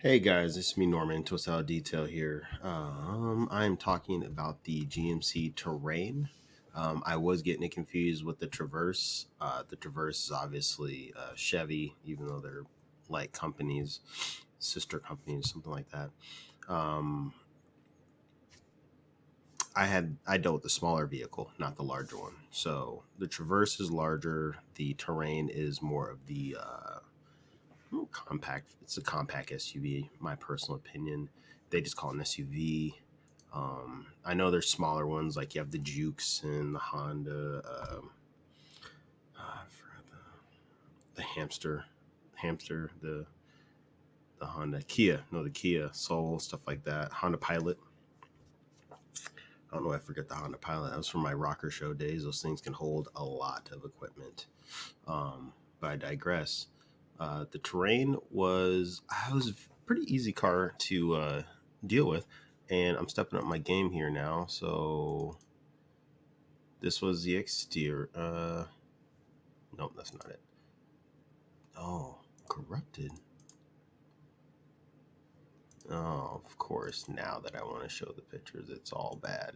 Hey guys, it's me Norman, Twist Out Detail here. I'm talking about the GMC Terrain. I was getting it confused with the Traverse. The Traverse is obviously Chevy, even though they're like companies, sister companies, something like that. Um, I dealt with the smaller vehicle, not the larger one. So the Traverse is larger. The Terrain is more of the compact. It's a compact SUV. My personal opinion. They just call it an SUV. I know there's smaller ones like you have the Jukes and the Honda. For the hamster, the Honda Kia, no, the Kia Soul, stuff like that. Honda Pilot. I don't know. I forget the Honda Pilot. That was from my rocker show days. Those things can hold a lot of equipment. But I digress. The Terrain was a pretty easy car to deal with, and I'm stepping up my game here now. So this was the exterior. Nope, that's not it. Oh, corrupted. Oh, of course. Now that I want to show the pictures, it's all bad.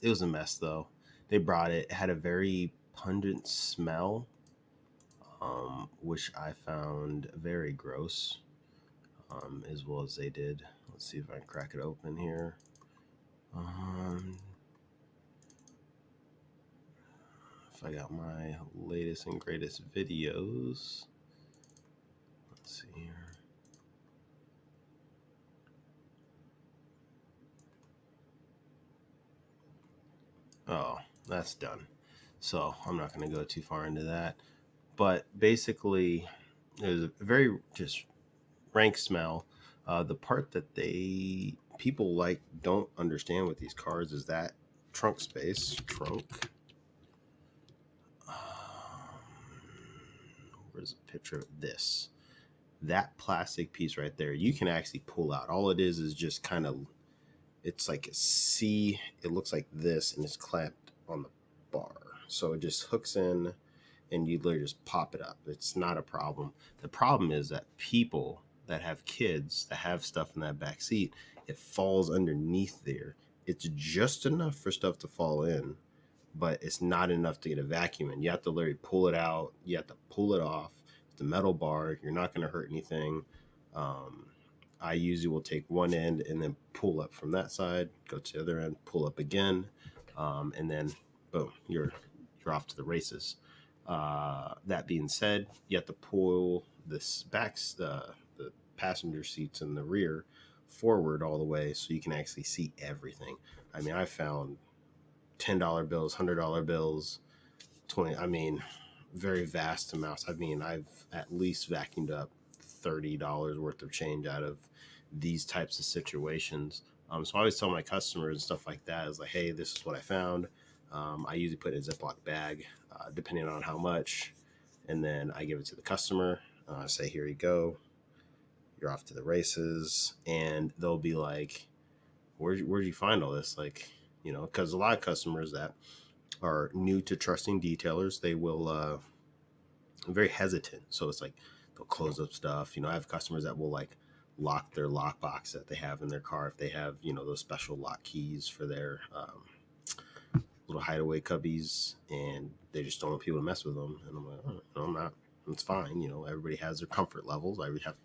It was a mess though. They brought it. It had a very pungent smell, which I found very gross, as well as they did. Let's see if I can crack it open here. Um, if I got my latest and greatest videos, let's see here. Oh, that's done. So I'm not going to go too far into that. But basically, it was a very just rank smell. The part that people like don't understand with these cars is that trunk space. Trunk. Where's a picture of this? That plastic piece right there, you can actually pull out. All it is just kind of, it's like a C. It looks like this, and it's clamped on the bar. So it just hooks in, and you literally just pop it up. It's not a problem. The problem is that people that have kids that have stuff in that back seat, it falls underneath there. It's just enough for stuff to fall in, but it's not enough to get a vacuum in. You have to literally pull it out. You have to pull it off. It's a metal bar. You're not going to hurt anything. Um, I usually will take one end and then pull up from that side, go to the other end, pull up again, and then boom, you're off to the races. That being said, you have to pull this back, the passenger seats in the rear forward all the way so you can actually see everything. I mean, I found $10 bills, $100 bills, 20. I mean, very vast amounts. I mean, I've at least vacuumed up $30 worth of change out of these types of situations. So I always tell my customers and stuff like that is like, hey, this is what I found. I usually put it in a Ziploc bag, depending on how much, and then I give it to the customer. Say, here you go. You're off to the races, and they'll be like, where'd you find all this? Like, because a lot of customers that are new to trusting detailers, they will very hesitant. So it's like they'll close up stuff. I have customers that will like lock their lockbox that they have in their car if they have those special lock keys for their little hideaway cubbies, and they just don't want people to mess with them. And I'm like, oh, no, I'm not. It's fine. Everybody has their comfort levels. I have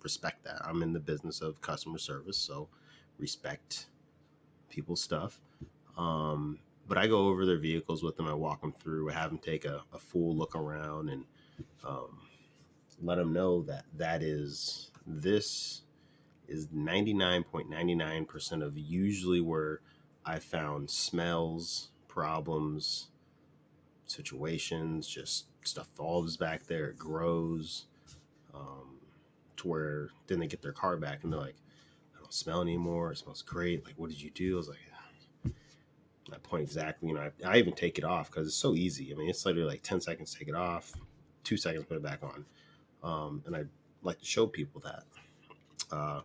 respect that. I'm in the business of customer service, so respect people's stuff. But I go over their vehicles with them. I walk them through. I have them take a full look around and um, let them know that this is 99.99% of usually where I found smells, problems, situations, just stuff falls back there, it grows, um, to where then they get their car back and they're like, I don't smell anymore. It smells great. Like, what did you do? I was like, I point exactly. I even take it off because it's so easy. I mean, it's literally like 10 seconds to take it off, 2 seconds put it back on. And I like to show people that. Uh,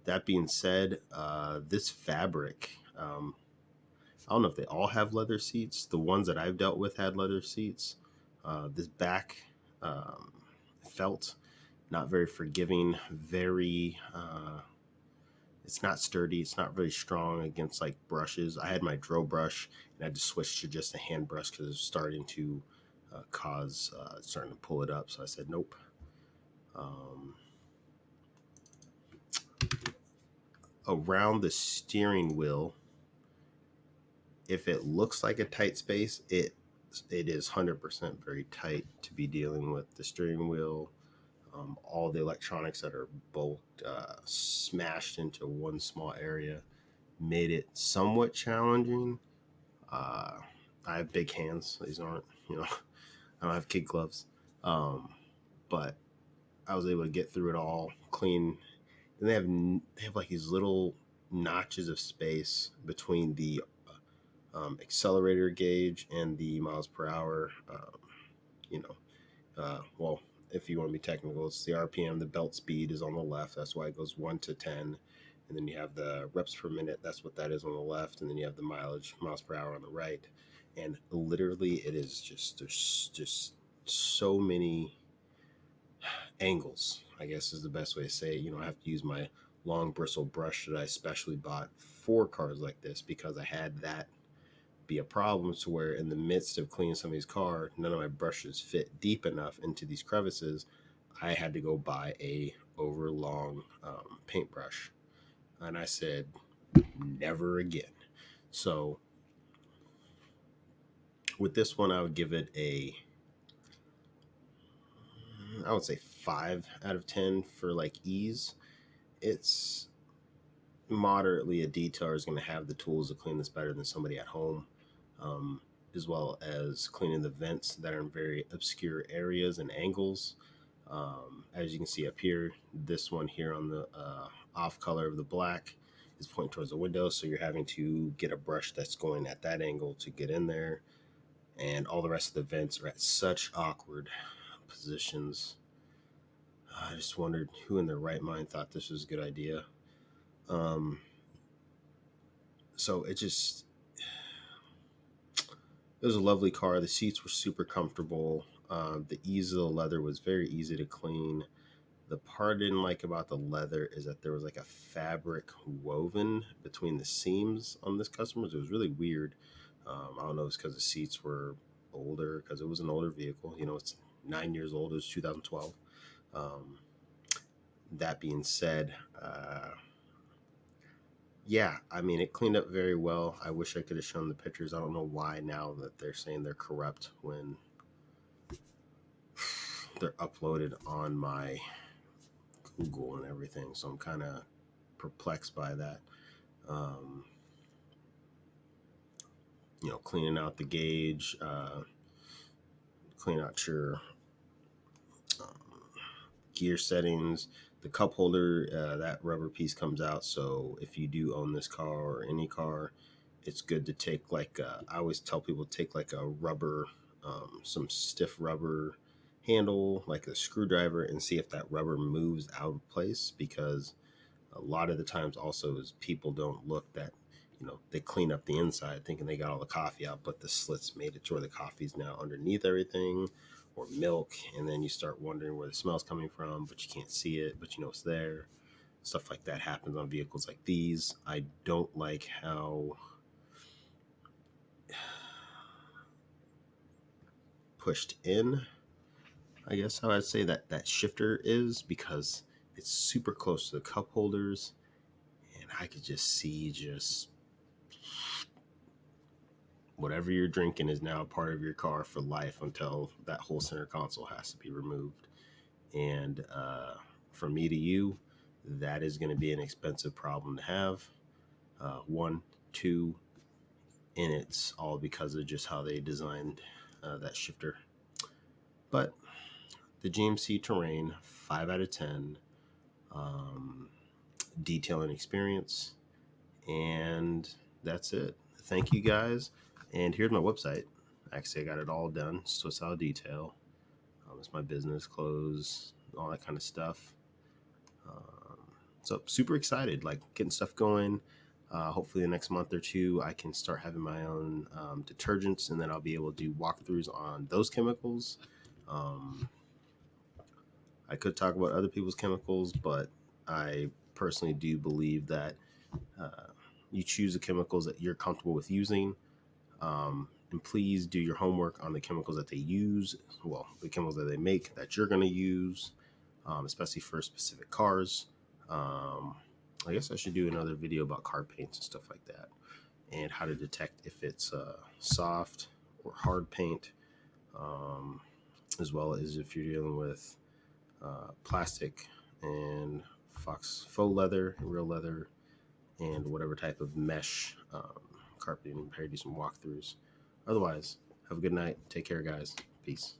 that being said, this fabric, I don't know if they all have leather seats. The ones that I've dealt with had leather seats. This back um, felt, not very forgiving, very it's not sturdy, it's not very strong against like brushes. I had my drill brush and I had to switch to just a hand brush because it was starting to starting to pull it up, so I said nope. um, Around the steering wheel, if it looks like a tight space, it is 100% very tight to be dealing with the steering wheel. All the electronics that are bulked, smashed into one small area, made it somewhat challenging. Uh, I have big hands; these aren't, I don't have kid gloves, um, but I was able to get through it all clean. And they have like these little notches of space between the accelerator gauge and the miles per hour. You know, well, if you want to be technical, it's the RPM. The belt speed is on the left. That's why it goes 1 to 10. And then you have the reps per minute. That's what that is on the left. And then you have the miles per hour on the right. And literally, it is there's just so many angles, I guess is the best way to say it. I have to use my long bristle brush that I specially bought for cars like this because I had that be a problem, to where in the midst of cleaning somebody's car, none of my brushes fit deep enough into these crevices. I had to go buy a overlong paintbrush, and I said never again. So with this one, I would give it I would say 5 out of 10 for like ease. It's moderately a detailer is going to have the tools to clean this better than somebody at home, um, as well as cleaning the vents that are in very obscure areas and angles. As you can see up here, this one here on the off color of the black is pointing towards the window, so you're having to get a brush that's going at that angle to get in there. And all the rest of the vents are at such awkward positions. I just wondered who in their right mind thought this was a good idea. Um, so it was a lovely car. The seats were super comfortable. The ease of the leather was very easy to clean. The part I didn't like about the leather is that there was like a fabric woven between the seams on this customer's. It was really weird. I don't know if it's because the seats were older, because it was an older vehicle. It's 9 years old. It was 2012. Um, that being said, yeah, I mean, it cleaned up very well. I wish I could have shown the pictures. I don't know why now that they're saying they're corrupt when they're uploaded on my Google and everything. So I'm kind of perplexed by that. Um, cleaning out the gauge, clean out your um, gear settings. The cup holder, that rubber piece comes out. So if you do own this car or any car, it's good to take I always tell people take like a rubber, some stiff rubber handle, like a screwdriver, and see if that rubber moves out of place, because a lot of the times also is people don't look that, they clean up the inside thinking they got all the coffee out, but the slits made it to where the coffee's now underneath everything, or milk, and then you start wondering where the smell's coming from, but you can't see it, but it's there. Stuff like that happens on vehicles like these. I don't like how pushed in, I guess how I'd say that shifter is, because it's super close to the cup holders, and I could just see just whatever you're drinking is now a part of your car for life until that whole center console has to be removed. And from me to you, that is going to be an expensive problem to have. One, two, and it's all because of just how they designed that shifter. But the GMC Terrain, 5 out of 10, um, detailing experience, and that's it. Thank you guys. And here's my website. Actually, I got it all done. Swiss Out Detail. It's my business, clothes, all that kind of stuff. Um, so super excited, like getting stuff going. Hopefully the next month or two, I can start having my own detergents, and then I'll be able to do walkthroughs on those chemicals. Um, I could talk about other people's chemicals, but I personally do believe that you choose the chemicals that you're comfortable with using. And please do your homework on the chemicals that they use. Well, the chemicals that they make that you're going to use, especially for specific cars. I guess I should do another video about car paints and stuff like that, and how to detect if it's soft or hard paint, um, as well as if you're dealing with plastic and faux leather, real leather, and whatever type of mesh carpeting. Prepare to do some walkthroughs. Otherwise, have a good night. Take care, guys. Peace.